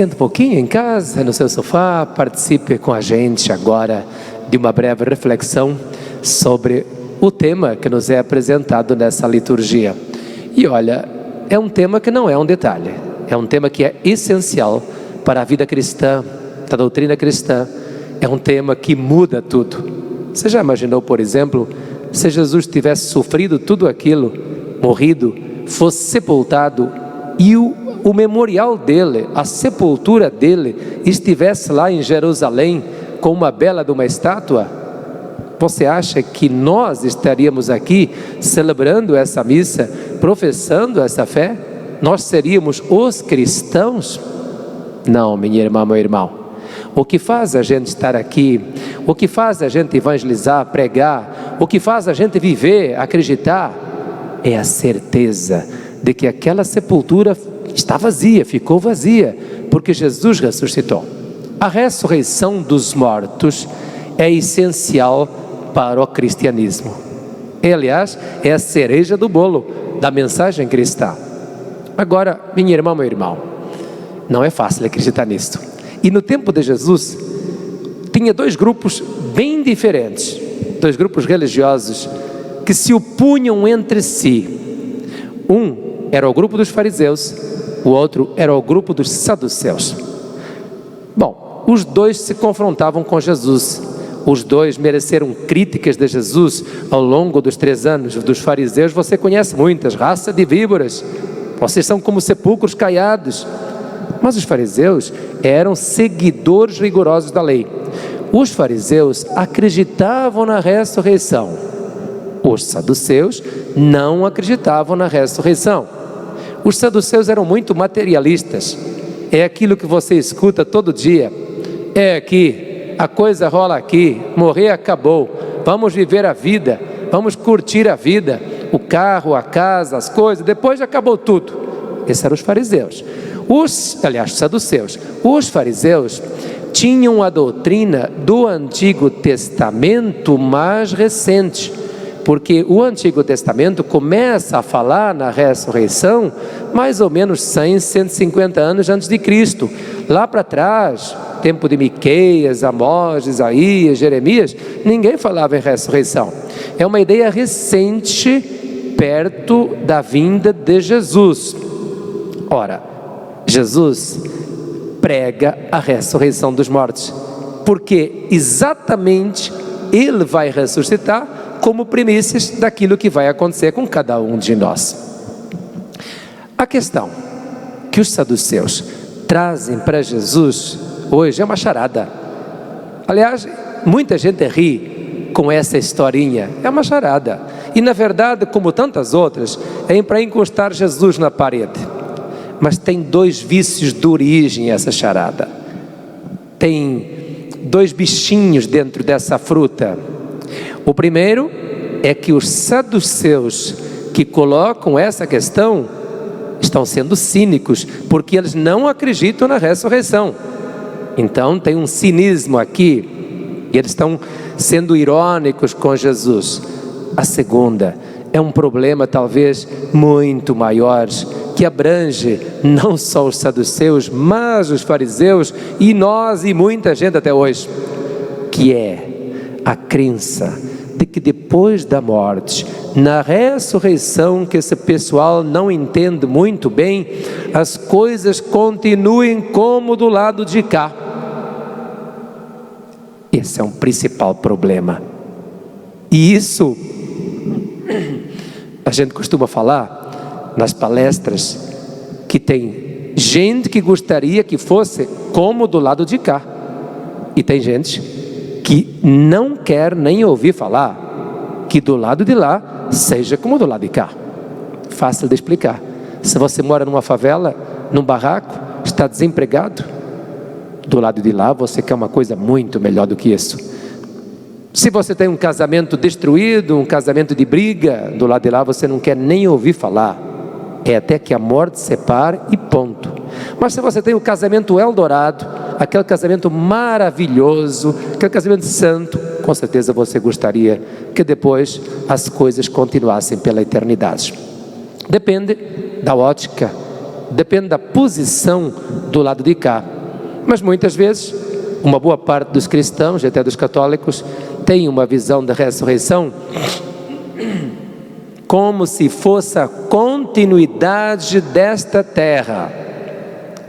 Senta um pouquinho em casa, no seu sofá, participe com a gente agora de uma breve reflexão sobre o tema que nos é apresentado nessa liturgia. E olha, é um tema que não é um detalhe, é um tema que é essencial para a vida cristã, da doutrina cristã. É um tema que muda tudo. Você já imaginou, por exemplo, se Jesus tivesse sofrido tudo aquilo, morrido, fosse sepultado e o memorial dele, a sepultura dele, estivesse lá em Jerusalém com uma bela de uma estátua? Você acha que nós estaríamos aqui celebrando essa missa, professando essa fé? Nós seríamos os cristãos? Não, minha irmã, meu irmão. O que faz a gente estar aqui, o que faz a gente evangelizar, pregar, o que faz a gente viver, acreditar, é a certeza de que aquela sepultura está vazia, ficou vazia, porque Jesus ressuscitou. A ressurreição dos mortos é essencial para o cristianismo. Aliás, é a cereja do bolo da mensagem cristã. Agora, minha irmã, meu irmão, não é fácil acreditar nisto. E no tempo de Jesus, tinha dois grupos bem diferentes, dois grupos religiosos que se opunham entre si. Um era o grupo dos fariseus, o outro era o grupo dos saduceus. Bom, os dois se confrontavam com Jesus. Os dois mereceram críticas de Jesus ao longo dos 3 anos. Dos fariseus você conhece muitas, raça de víboras, vocês são como sepulcros caiados. Mas os fariseus eram seguidores rigorosos da lei. Os fariseus acreditavam na ressurreição. Os saduceus não acreditavam na ressurreição. Os saduceus eram muito materialistas. É aquilo que você escuta todo dia. É aqui, a coisa rola aqui, morrer acabou, vamos viver a vida, vamos curtir a vida, o carro, a casa, as coisas, depois já acabou tudo. Esses eram os fariseus. Os saduceus. Os fariseus tinham a doutrina do Antigo Testamento mais recente, porque o Antigo Testamento começa a falar na ressurreição mais ou menos 100, 150 anos antes de Cristo. Lá para trás, tempo de Miqueias, Amós, Isaías, Jeremias, ninguém falava em ressurreição. É uma ideia recente, perto da vinda de Jesus. Ora, Jesus prega a ressurreição dos mortos, porque exatamente Ele vai ressuscitar como primícias daquilo que vai acontecer com cada um de nós. A questão que os saduceus trazem para Jesus hoje é uma charada. Aliás, muita gente ri com essa historinha, é uma charada. E na verdade, como tantas outras, é para encostar Jesus na parede. Mas tem 2 vícios de origem essa charada. Tem 2 bichinhos dentro dessa fruta. O primeiro é que os saduceus que colocam essa questão estão sendo cínicos, porque eles não acreditam na ressurreição. Então tem um cinismo aqui, e eles estão sendo irônicos com Jesus. A segunda é um problema talvez muito maior, que abrange não só os saduceus, mas os fariseus e nós e muita gente até hoje, que é a crença de que depois da morte, na ressurreição, que esse pessoal não entende muito bem, as coisas continuem como do lado de cá. Esse é um principal problema. E isso a gente costuma falar nas palestras, que tem gente que gostaria que fosse como do lado de cá, e tem gente que não quer nem ouvir falar que do lado de lá seja como do lado de cá. Fácil de explicar. Se você mora numa favela, num barraco, está desempregado, do lado de lá você quer uma coisa muito melhor do que isso. Se você tem um casamento destruído, um casamento de briga, do lado de lá você não quer nem ouvir falar. É até que a morte separe e ponto. Mas se você tem o casamento Eldorado, aquele casamento maravilhoso, aquele casamento santo, com certeza você gostaria que depois as coisas continuassem pela eternidade. Depende da ótica, depende da posição do lado de cá. Mas muitas vezes, uma boa parte dos cristãos, e até dos católicos, tem uma visão da ressurreição como se fosse a continuidade desta terra.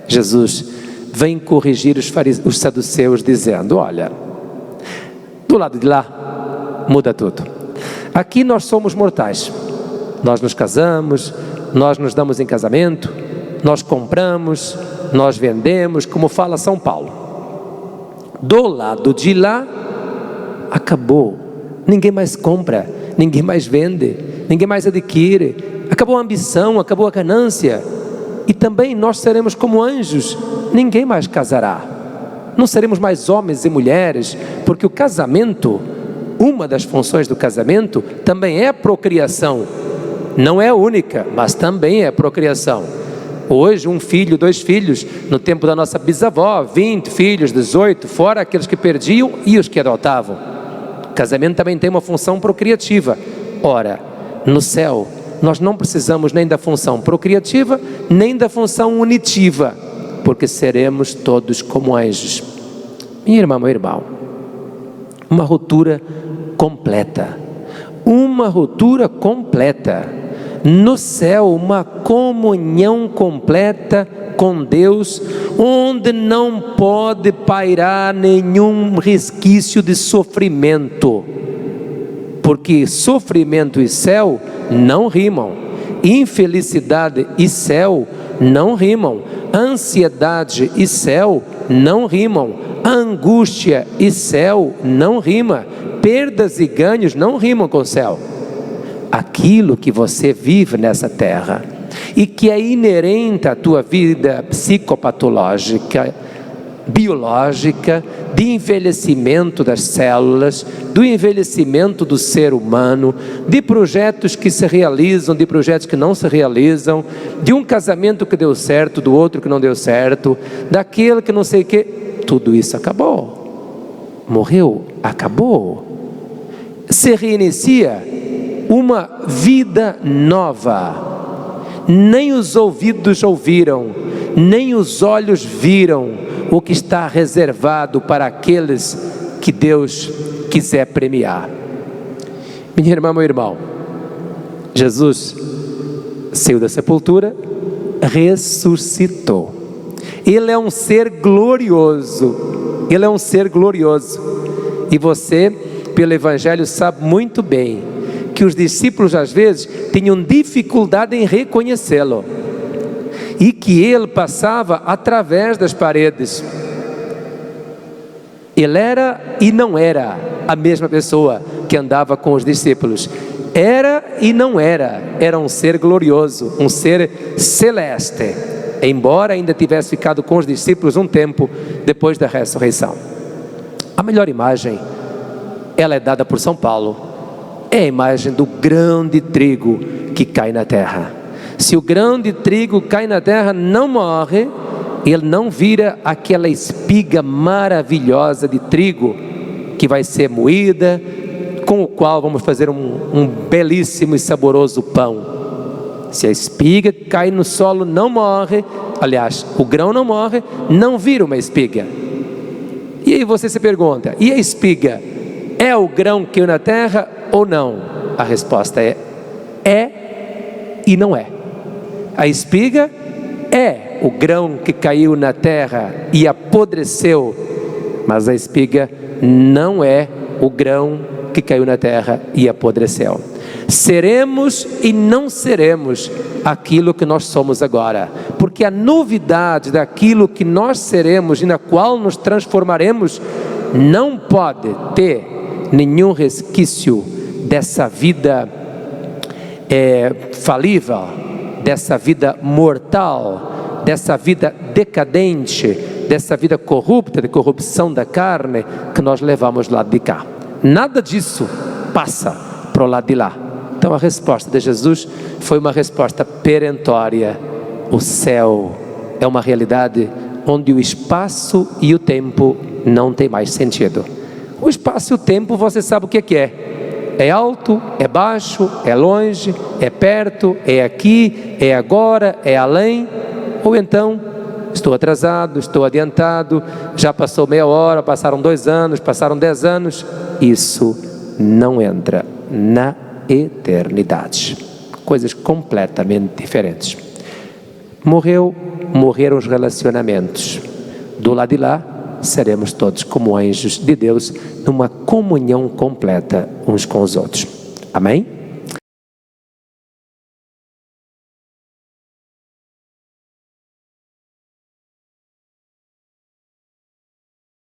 Jesus vem corrigir os saduceus dizendo: olha, do lado de lá muda tudo. Aqui nós somos mortais, nós nos casamos, nós nos damos em casamento, nós compramos, nós vendemos, como fala São Paulo. Do lado de lá acabou, ninguém mais compra, ninguém mais vende, ninguém mais adquire, acabou a ambição, acabou a ganância. E também nós seremos como anjos, ninguém mais casará, não seremos mais homens e mulheres, porque o casamento, uma das funções do casamento também é a procriação, não é a única, mas também é a procriação. Hoje 1 filho, 2 filhos, no tempo da nossa bisavó 20 filhos, 18, fora aqueles que perdiam e os que adotavam. O casamento também tem uma função procriativa. Ora, no céu nós não precisamos nem da função procriativa, nem da função unitiva, porque seremos todos como anjos. Minha irmã, meu irmão, uma ruptura completa, uma ruptura completa. No céu, uma comunhão completa com Deus, onde não pode pairar nenhum resquício de sofrimento, porque sofrimento e céu não rimam, infelicidade e céu não rimam, ansiedade e céu não rimam, angústia e céu não rima, perdas e ganhos não rimam com céu. Aquilo que você vive nessa terra e que é inerente à tua vida psicopatológica, biológica, de envelhecimento das células, do envelhecimento do ser humano, de projetos que se realizam, de projetos que não se realizam, de um casamento que deu certo, do outro que não deu certo, daquele que não sei o que, tudo isso acabou, morreu, acabou, se reinicia uma vida nova. Nem os ouvidos ouviram, nem os olhos viram o que está reservado para aqueles que Deus quiser premiar. Minha irmã, meu irmão, Jesus saiu da sepultura, ressuscitou. Ele é um ser glorioso, Ele é um ser glorioso. E você, pelo Evangelho, sabe muito bem que os discípulos às vezes tinham dificuldade em reconhecê-lo, e que ele passava através das paredes. Ele era e não era a mesma pessoa que andava com os discípulos, era e não era, era um ser glorioso, um ser celeste, embora ainda tivesse ficado com os discípulos um tempo depois da ressurreição. A melhor imagem, ela é dada por São Paulo, é a imagem do grão de trigo que cai na terra. Se o grão de trigo cai na terra, não morre, ele não vira aquela espiga maravilhosa de trigo que vai ser moída, com o qual vamos fazer um belíssimo e saboroso pão. Se a espiga cai no solo, não morre, aliás, o grão não morre, não vira uma espiga. E aí você se pergunta, e a espiga é o grão que caiu na terra ou não? A resposta é e não é. A espiga é o grão que caiu na terra e apodreceu, mas a espiga não é o grão que caiu na terra e apodreceu. Seremos e não seremos aquilo que nós somos agora, porque a novidade daquilo que nós seremos e na qual nos transformaremos não pode ter nenhum resquício dessa vida falível, dessa vida mortal, dessa vida decadente, dessa vida corrupta, de corrupção da carne que nós levamos lá de cá. Nada disso passa para o lado de lá. Então a resposta de Jesus foi uma resposta perentória. O céu é uma realidade onde o espaço e o tempo não tem mais sentido. O espaço e o tempo, você sabe o que é. É alto, é baixo, é longe, é perto, é aqui, é agora, é além, ou então estou atrasado, estou adiantado, já passou meia hora, passaram 2 anos, passaram 10 anos. Isso não entra na eternidade. Coisas completamente diferentes. Morreram os relacionamentos. Do lado de lá, seremos todos como anjos de Deus, numa comunhão completa uns com os outros. Amém?